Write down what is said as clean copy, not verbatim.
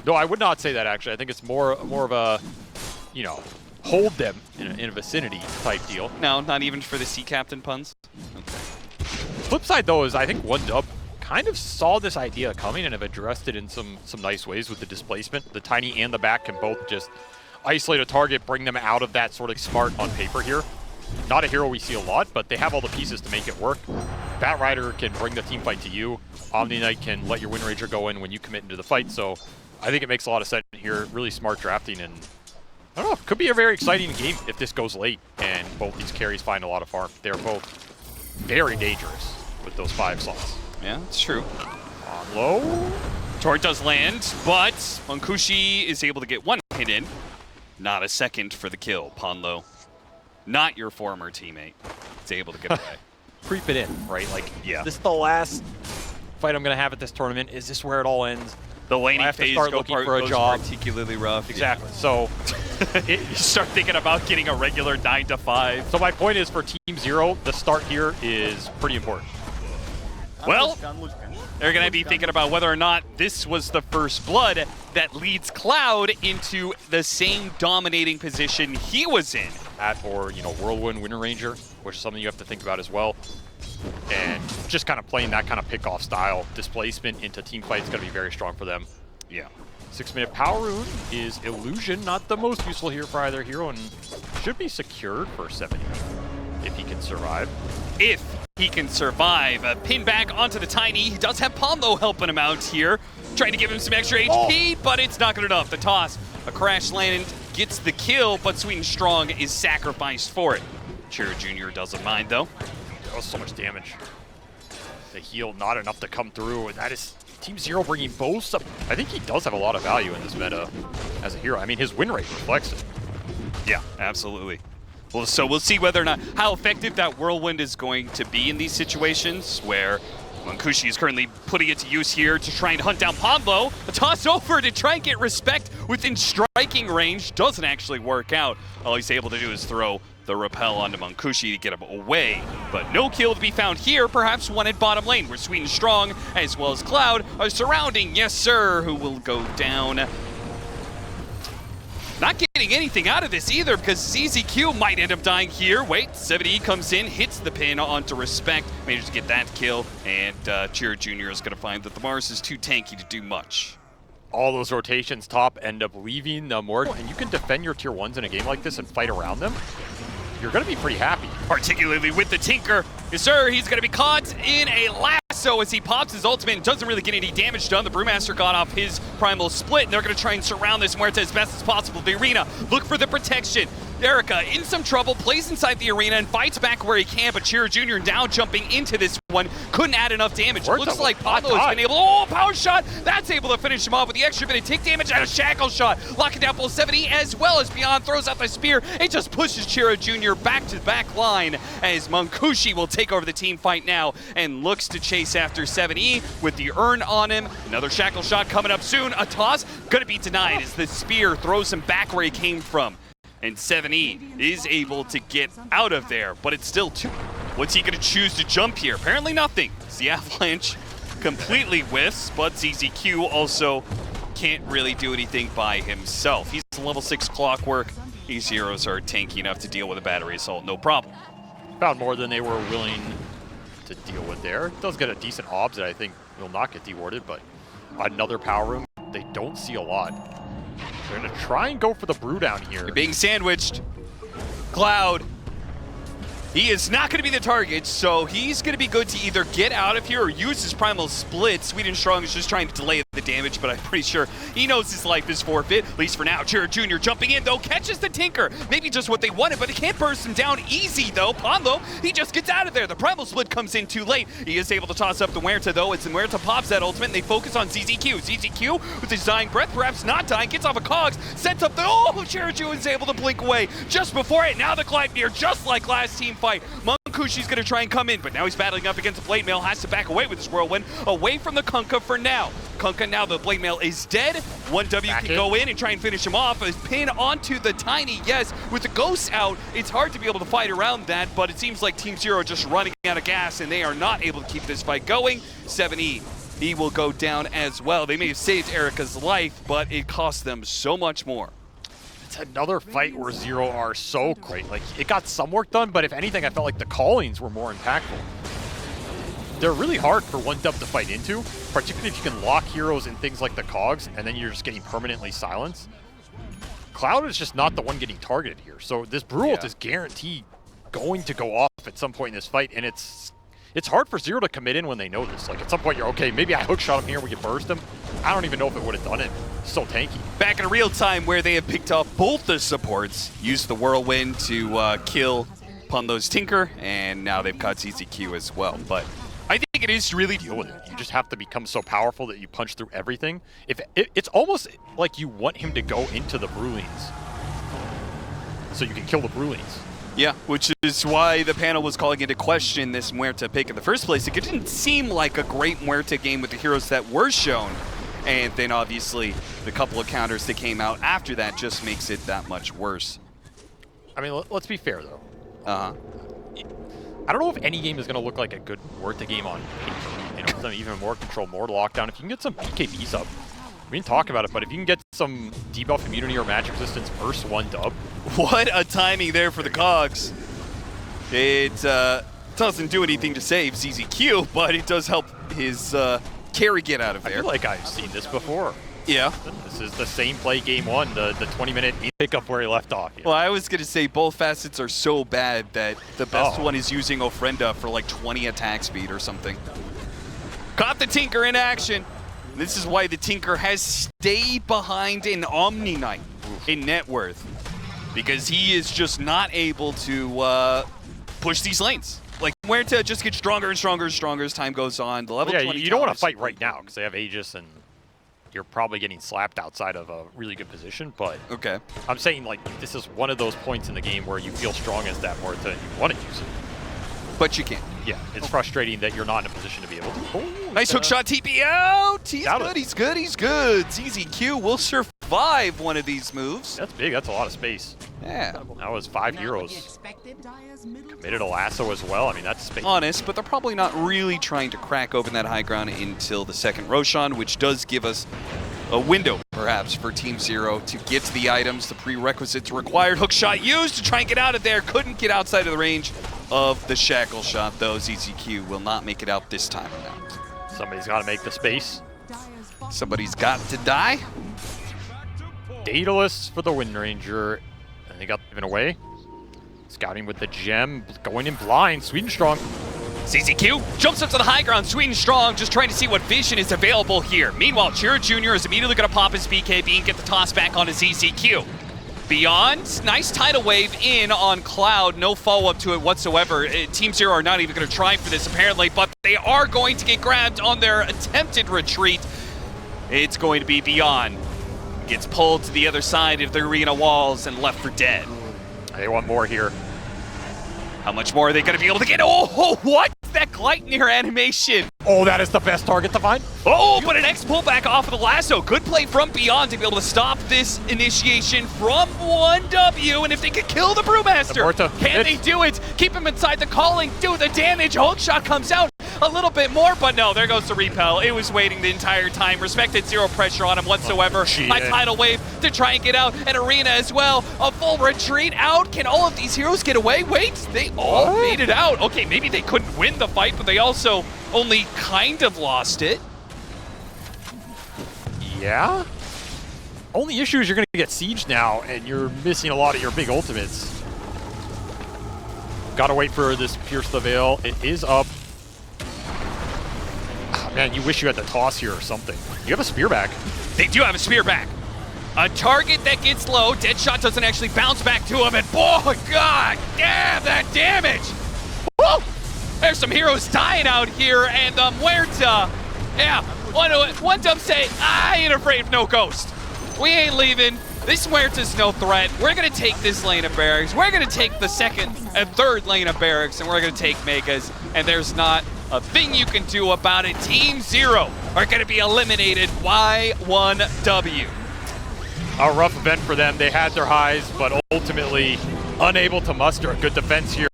No, I would not say that, actually. I think it's more of a, you know, hold them in a vicinity type deal. No, not even for the Sea Captain puns? Okay. Flip side, though, is I think 1Dub kind of saw this idea coming and have addressed it in some nice ways with the displacement. The Tiny and the back can both just isolate a target, bring them out of that sort of smart on paper here. Not a hero we see a lot, but they have all the pieces to make it work. Batrider can bring the team fight to you. Omni Knight can let your Wind Ranger go in when you commit into the fight, so I think it makes a lot of sense here. Really smart drafting, and I don't know, could be a very exciting game if this goes late and both these carries find a lot of farm. They're both very dangerous with those 5 slots. Yeah, it's true. On low. Tort does land, but Monkushi is able to get 1 hit in. Not a second for the kill. Ponlo, not your former teammate, is able to get away. Creep it in, right? Like, yeah. This is the last fight I'm going to have at this tournament. Is this where it all ends? The laning phase goes particularly rough. Exactly. Yeah. So you start thinking about getting a regular 9 to 5. So my point is, for Team Zero, the start here is pretty important. Well, they're going to be thinking about whether or not this was the first blood that leads Cloud into the same dominating position he was in. That, or, you know, Whirlwind Wind Ranger, which is something you have to think about as well. And just kind of playing that kind of pick-off style displacement into team fight is going to be very strong for them. Yeah. 6-minute Power Rune is Illusion, not the most useful here for either hero, and should be secured for 70 if he can survive. If he can survive. A pin back onto the Tiny. He does have Pombo helping him out here, trying to give him some extra HP, but it's not good enough. The toss, a crash land, gets the kill, but Sweet and Strong is sacrificed for it. Chiro Jr. doesn't mind, though. That was so much damage. The heal, not enough to come through, and that is Team Zero bringing both up. I think he does have a lot of value in this meta as a hero. I mean, his win rate reflects it. Yeah, absolutely. Well, so we'll see whether or not how effective that Whirlwind is going to be in these situations where Monkushi is currently putting it to use here to try and hunt down Pombo. A toss over to try and get respect within striking range. Doesn't actually work out. All he's able to do is throw the repel onto Monkushi to get him away. But no kill to be found here. Perhaps one at bottom lane where Sweet and Strong as well as Cloud are surrounding. Yes, sir, who will go down. Not getting anything out of this either because ZZQ might end up dying here. Wait, 70 comes in, hits the pin onto Respect, manages to get that kill, and Chiro Jr. is going to find that the Mars is too tanky to do much. All those rotations top end up leaving the Mord, and you can defend your tier 1s in a game like this and fight around them. You're going to be pretty happy. Particularly with the Tinker. Yes, sir, he's going to be caught in a lasso as he pops his ultimate and doesn't really get any damage done. The Brewmaster got off his Primal Split, and they're going to try and surround this Muerta as best as possible. The arena, look for the protection. Erica in some trouble, plays inside the arena and fights back where he can, but Chiro Jr. now jumping into this one couldn't add enough damage. It looks like Pablo has been able to, oh, power shot! That's able to finish him off with the extra bit of tick damage and a shackle shot. Locking down full 70 as well as Beyond throws out the spear. It just pushes Chiro Jr. back to the back line as Monkushi will take over the team fight now and looks to chase after 7E with the urn on him. Another shackle shot coming up soon. A toss gonna be denied as the spear throws him back where he came from. And 7E is able to get out of there, but it's still two. What's he going to choose to jump here? Apparently nothing. The Avalanche completely whiffs, but ZZQ also can't really do anything by himself. He's level 6 Clockwork. These heroes are tanky enough to deal with a battery assault, no problem. Found more than they were willing to deal with there. It does get a decent obs that I think will not get dewarded, but another power room, they don't see a lot. They're going to try and go for the brew down here. You're being sandwiched. Cloud. He is not going to be the target, so he's going to be good to either get out of here or use his Primal Split. Sweet and Strong is just trying to delay the damage, but I'm pretty sure he knows his life is forfeit, at least for now. Chiro Jr. jumping in, though, catches the Tinker. Maybe just what they wanted, but he can't burst him down easy, though. Ponlo, he just gets out of there. The Primal Split comes in too late. He is able to toss up the Muerta, though, as the Muerta pops that ultimate, and they focus on ZZQ. ZZQ, with his dying breath, perhaps not dying, gets off a Cogs, sets up the, oh, Chiro Jr. is able to blink away just before it. Now the Gleipnir, just like last team fight. Monkushi's going to try and come in, but now he's battling up against the Blade Mail, has to back away with his Whirlwind, away from the Kunkka for now. Kunkka, now the Blade Mail is dead. 1W can go in and try and finish him off. His pin onto the Tiny, yes. With the Ghosts out, it's hard to be able to fight around that, but it seems like Team Zero just running out of gas, and they are not able to keep this fight going. 7E he will go down as well. They may have saved Erica's life, but it cost them so much more. It's another fight where Zero are so great. Like, it got some work done, but if anything, I felt like the callings were more impactful. They're really hard for 1Dub to fight into, particularly if you can lock heroes in things like the Cogs, and then you're just getting permanently silenced. Cloud is just not the one getting targeted here, so this Brew ult is guaranteed going to go off at some point in this fight, and it's hard for Zero to commit in when they know this. Like, at some point you're, okay, maybe I hookshot him here, we can burst him. I don't even know if it would have done it. It's so tanky. Back in real time where they have picked up both the supports, used the Whirlwind to kill upon those Tinker, and now they've caught ZZQ as well. But I think it is really deal with it. You just have to become so powerful that you punch through everything. It's almost like you want him to go into the Brulines so you can kill the Brulines. Yeah, which is why the panel was calling into question this Muerta pick in the first place. It didn't seem like a great Muerta game with the heroes that were shown. And then obviously the couple of counters that came out after that just makes it that much worse. I mean, let's be fair though. Uh-huh. I don't know if any game is going to look like a good Muerta game on paper. You know, with even more control, more lockdown. If you can get some BKBs up, we didn't talk about it, but if you can get some debuff immunity or magic resistance first 1Dub. What a timing there for the Cogs. It doesn't do anything to save ZZQ, but it does help his carry get out of there. I feel like I've seen this before. Yeah. This is the same play game one, the 20-minute pickup where he left off. Well, I was going to say both facets are so bad that the best one is using Ofrenda for like 20 attack speed or something. Caught the Tinker in action. This is why the Tinker has stayed behind an Omni Knight in net worth, because he is just not able to push these lanes. Like, Muerta just gets stronger and stronger and stronger as time goes on. The level 20 you don't want to fight right now because they have Aegis and you're probably getting slapped outside of a really good position, but okay. I'm saying, like, this is one of those points in the game where you feel strong as that Muerta and you want to use it. But you can't. Yeah, it's frustrating that you're not in a position to be able to. Oh, nice hook shot, TP out! He's good, he's good, he's good. ZZQ will survive one of these moves. That's big, that's a lot of space. Yeah. That was 5 heroes. Committed a lasso as well, I mean, that's space. Honest, but they're probably not really trying to crack open that high ground until the second Roshan, which does give us a window, perhaps, for Team Zero to get to the items, the prerequisites required. Hook shot used to try and get out of there. Couldn't get outside of the range of the shackle shot, though. ZZQ will not make it out this time around. Somebody's got to make the space. Somebody's got to die. Daedalus for the Wind Ranger. And they got given away. Scouting with the gem, going in blind. Sweden Strong. ZZQ jumps up to the high ground. Sweden Strong just trying to see what vision is available here. Meanwhile, Chira Jr. is immediately going to pop his BKB and get the toss back onto ZZQ. Beyond, nice tidal wave in on Cloud. No follow-up to it whatsoever. Team Zero are not even going to try for this, apparently, but they are going to get grabbed on their attempted retreat. It's going to be Beyond. Gets pulled to the other side of the arena walls and left for dead. They want more here. How much more are they going to be able to get? Oh, what? That Gleitnir animation. Oh, that is the best target to find. Oh, but an X pullback off of the lasso. Good play from Beyond to be able to stop this initiation from 1W. And if they could kill the Brewmaster, can they do it? Keep him inside the calling, do the damage. Hulk shot comes out a little bit more, but no, there goes the repel. It was waiting the entire time. Respected, zero pressure on him whatsoever. My tidal wave to try and get out. An arena as well. A full retreat out. Can all of these heroes get away? Wait, they all made it out. Okay, maybe they couldn't win the fight, but they also only kind of lost it. Yeah? Only issue is you're going to get sieged now, and you're missing a lot of your big ultimates. Gotta wait for this Pierce the Veil. It is up. Oh, man, you wish you had the toss here or something. You have a spear back. They do have a spear back. A target that gets low. Deadshot doesn't actually bounce back to him, and boy, god damn that damage! Woo! There's some heroes dying out here, and the Muerta, yeah, 1Dub say, I ain't afraid of no ghost. We ain't leaving. This Muerta's no threat. We're gonna take this lane of barracks. We're gonna take the second and third lane of barracks, and we're gonna take Megas, and there's not a thing you can do about it. Team Zero are gonna be eliminated by 1W. A rough event for them. They had their highs, but ultimately unable to muster a good defense here.